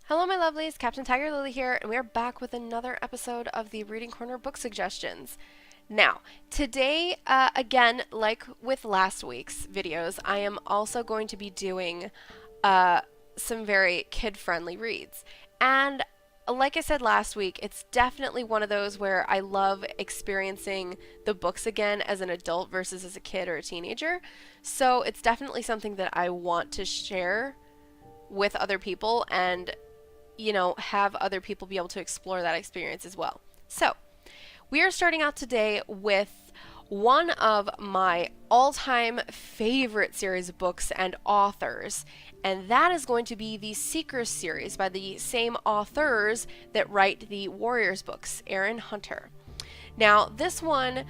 Hello, my lovelies. Captain TigerLily here, and we are back with another episode of the Reading Corner book suggestions. Now, today, again, like with last week's videos, I am also going to be doing uh, some very kid-friendly reads. And like I said last week, it's definitely one of those where I love experiencing the books again as an adult versus as a kid or a teenager. So it's definitely something that I want to share with other people and have other people be able to explore that experience as well. So, we are starting out today with one of my all time favorite series of books and authors, and that is going to be the Seekers series by the same authors that write the Warriors books, Aaron Hunter. Now, this one,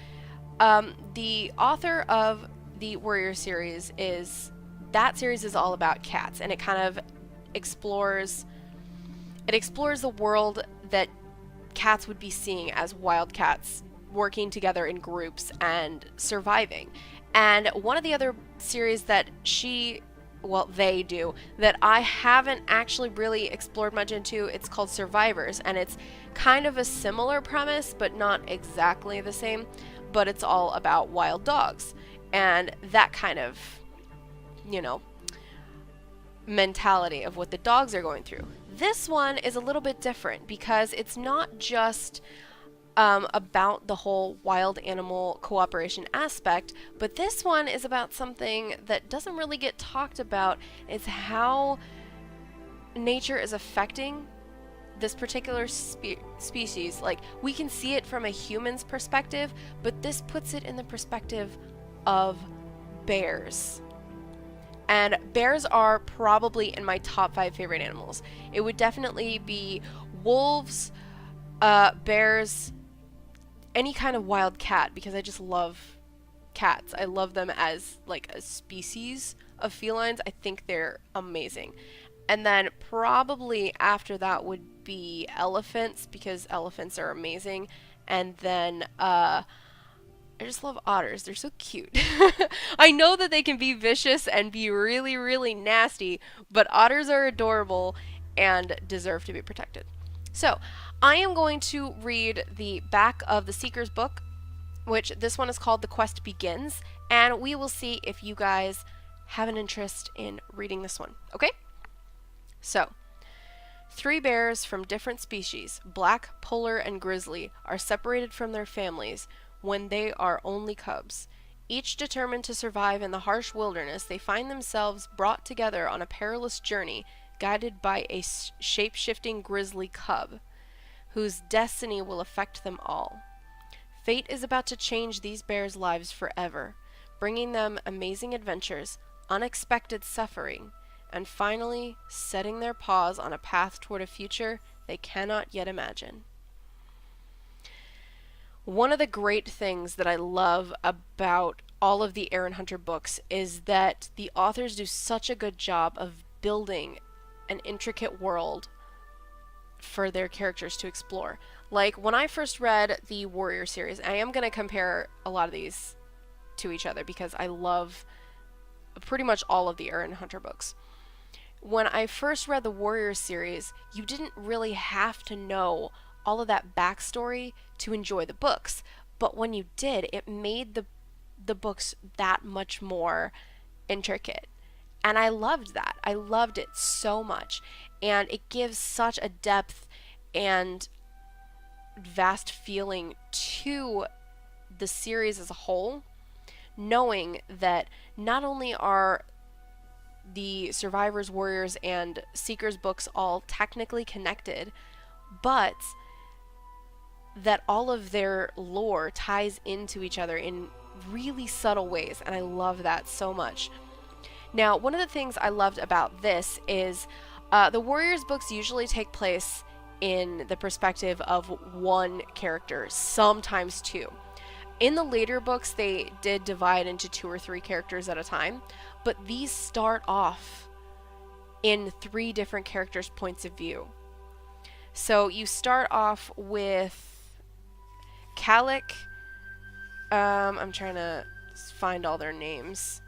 the author of the Warriors series that series is all about cats, and it kind of explores the world that cats would be seeing as wild cats working together in groups and surviving. And one of the other series that they do that I haven't actually really explored much into, it's called Survivors, and it's kind of a similar premise, but not exactly the same, but it's all about wild dogs and that kind of, mentality of what the dogs are going through. This one is a little bit different because it's not just about the whole wild animal cooperation aspect, but this one is about something that doesn't really get talked about. It's how nature is affecting this particular species. Like, we can see it from a human's perspective, but this puts it in the perspective of bears. And bears are probably in my top 5 favorite animals. It would definitely be wolves, bears, any kind of wild cat, because I just love cats. I love them as like a species of felines. I think they're amazing. And then probably after that would be elephants, because elephants are amazing. And then I just love otters. They're so cute. I know that they can be vicious and be really, really nasty, but otters are adorable and deserve to be protected. So, I am going to read the back of the Seekers book, which this one is called The Quest Begins, and we will see if you guys have an interest in reading this one. Okay? So, 3 bears from different species, black, polar, and grizzly, are separated from their families when they are only cubs. Each determined to survive in the harsh wilderness, they find themselves brought together on a perilous journey, guided by a shape-shifting grizzly cub, whose destiny will affect them all. Fate is about to change these bears' lives forever, bringing them amazing adventures, unexpected suffering, and finally setting their paws on a path toward a future they cannot yet imagine. One of the great things that I love about all of the Aaron Hunter books is that the authors do such a good job of building an intricate world for their characters to explore. Like, when I first read the Warrior series, I am going to compare a lot of these to each other because I love pretty much all of the Aaron Hunter books. When I first read the Warrior series, you didn't really have to know all of that backstory to enjoy the books, but when you did, it made the books that much more intricate. And I loved that. I loved it so much. And it gives such a depth and vast feeling to the series as a whole, knowing that not only are the Survivors, Warriors, and Seekers books all technically connected, but that all of their lore ties into each other in really subtle ways, and I love that so much. Now, one of the things I loved about this is the Warriors books usually take place in the perspective of one character, sometimes 2. In the later books, they did divide into 2 or 3 characters at a time, but these start off in 3 different characters' points of view. So you start off with Calic. I'm trying to find all their names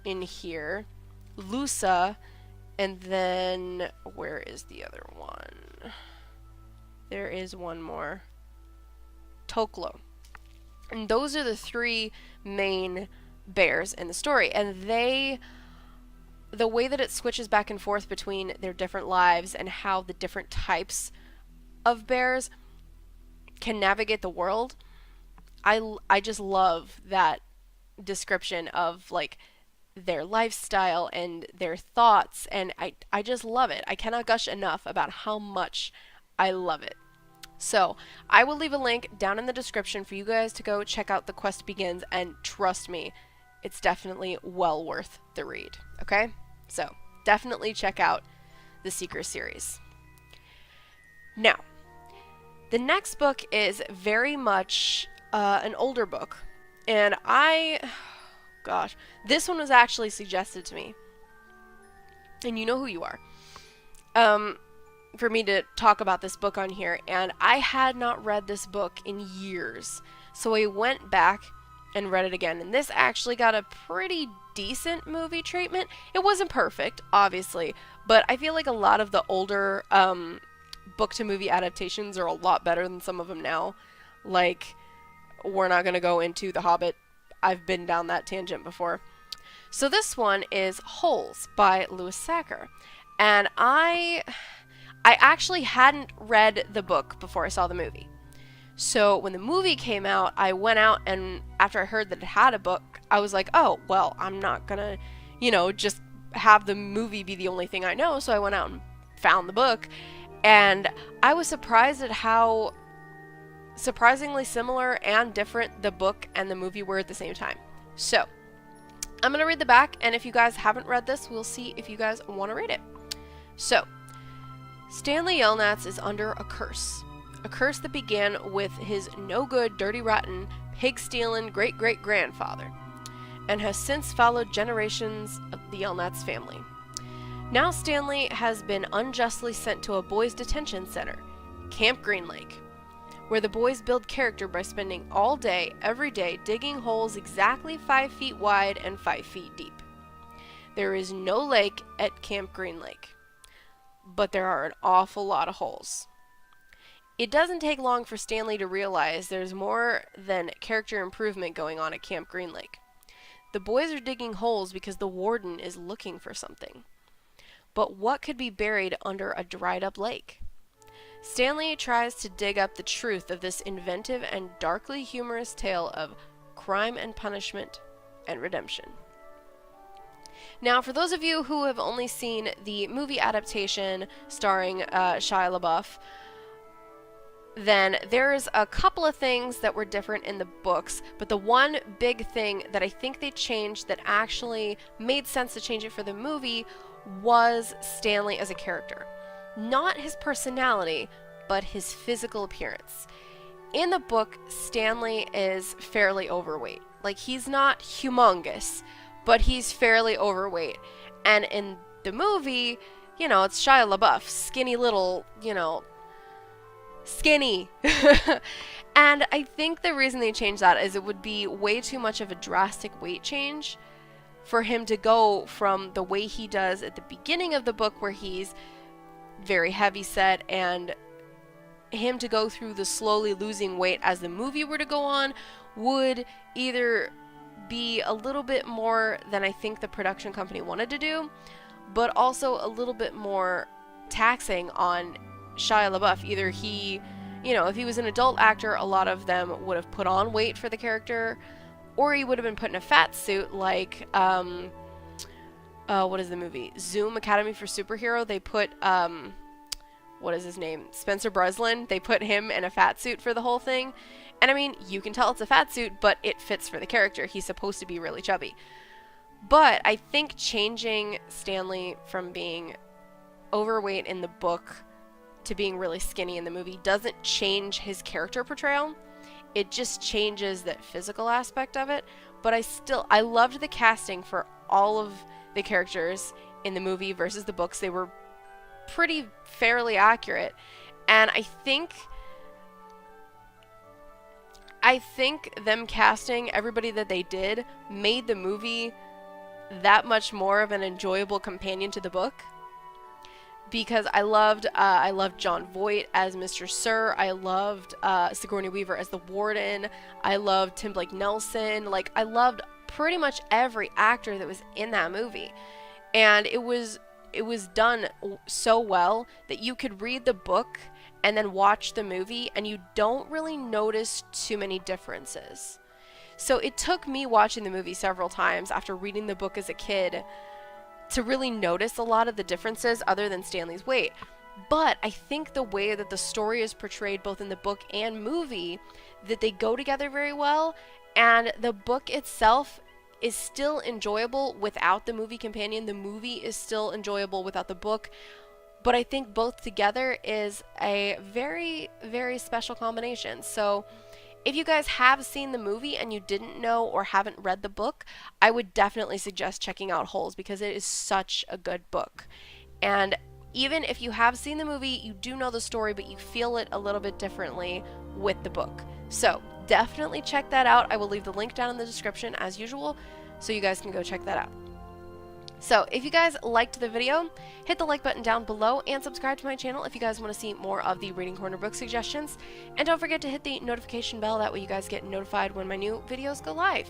in here. Lusa And then, where is the other one? There is one more. Toklo. And those are the three main bears in the story. And the way that it switches back and forth between their different lives and how the different types of bears can navigate the world, I just love that description of like their lifestyle and their thoughts, and I just love it. I cannot gush enough about how much I love it. So I will leave a link down in the description for you guys to go check out The Quest Begins, and trust me, it's definitely well worth the read. Okay? So definitely check out the Seeker series. Now, the next book is very much an older book, and gosh, this one was actually suggested to me, and you know who you are, for me to talk about this book on here, and I had not read this book in years, so I went back and read it again, and this actually got a pretty decent movie treatment. It wasn't perfect, obviously, but I feel like a lot of the older book to movie adaptations are a lot better than some of them now. Like, we're not going to go into The Hobbit. I've been down that tangent before. So this one is Holes by Louis Sachar. And I actually hadn't read the book before I saw the movie. So when the movie came out, I went out, and after I heard that it had a book, I was like, oh, well, I'm not going to, just have the movie be the only thing I know. So I went out and found the book. And I was surprised at how surprisingly similar and different the book and the movie were at the same time. So I'm going to read the back, and if you guys haven't read this, we'll see if you guys want to read it. So, Stanley Yelnats is under a curse that began with his no-good, dirty, rotten, pig-stealing great-great-grandfather, and has since followed generations of the Yelnats family. Now Stanley has been unjustly sent to a boys' detention center, Camp Green Lake, where the boys build character by spending all day, every day, digging holes exactly 5 feet wide and 5 feet deep. There is no lake at Camp Green Lake, but there are an awful lot of holes. It doesn't take long for Stanley to realize there's more than character improvement going on at Camp Green Lake. The boys are digging holes because the warden is looking for something. But what could be buried under a dried up lake? Stanley tries to dig up the truth of this inventive and darkly humorous tale of crime and punishment and redemption. Now, for those of you who have only seen the movie adaptation starring Shia LaBeouf, then there's a couple of things that were different in the books, but the one big thing that I think they changed that actually made sense to change it for the movie was Stanley as a character. Not his personality, but his physical appearance. In the book, Stanley is fairly overweight. Like, he's not humongous, but he's fairly overweight. And in the movie, it's Shia LaBeouf, skinny little, skinny. And I think the reason they changed that is it would be way too much of a drastic weight change for him to go from the way he does at the beginning of the book, where he's very heavy set, and him to go through the slowly losing weight as the movie were to go on would either be a little bit more than I think the production company wanted to do, but also a little bit more taxing on Shia LaBeouf. Either he, if he was an adult actor, a lot of them would have put on weight for the character, or he would have been put in a fat suit like, what is the movie? Zoom Academy for Superhero. They put, what is his name? Spencer Breslin. They put him in a fat suit for the whole thing. And I mean, you can tell it's a fat suit, but it fits for the character. He's supposed to be really chubby. But I think changing Stanley from being overweight in the book to being really skinny in the movie doesn't change his character portrayal. It just changes that physical aspect of it. But I loved the casting for all of the characters in the movie versus the books. They were pretty fairly accurate. And I think them casting everybody that they did made the movie that much more of an enjoyable companion to the book. because I loved John Voight as Mr. Sir. I loved Sigourney Weaver as the Warden. I loved Tim Blake Nelson. Like, I loved pretty much every actor that was in that movie, and it was done so well that you could read the book and then watch the movie, and you don't really notice too many differences. So it took me watching the movie several times after reading the book as a kid to really notice a lot of the differences other than Stanley's weight. But I think the way that the story is portrayed both in the book and movie, that they go together very well, and the book itself is still enjoyable without the movie companion. The movie is still enjoyable without the book, but I think both together is a very, very special combination. So if you guys have seen the movie and you didn't know or haven't read the book, I would definitely suggest checking out Holes, because it is such a good book. And even if you have seen the movie, you do know the story, but you feel it a little bit differently with the book. So definitely check that out. I will leave the link down in the description as usual, so you guys can go check that out. So if you guys liked the video, hit the like button down below and subscribe to my channel if you guys want to see more of the Reading Corner book suggestions. And don't forget to hit the notification bell, that way you guys get notified when my new videos go live.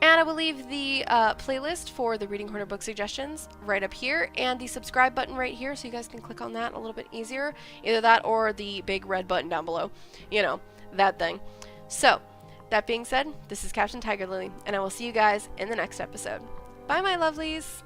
And I will leave the playlist for the Reading Corner book suggestions right up here, and the subscribe button right here, so you guys can click on that a little bit easier. Either that or the big red button down below. You know, that thing. So, that being said, this is Captain TigerLily, and I will see you guys in the next episode. Bye, my lovelies!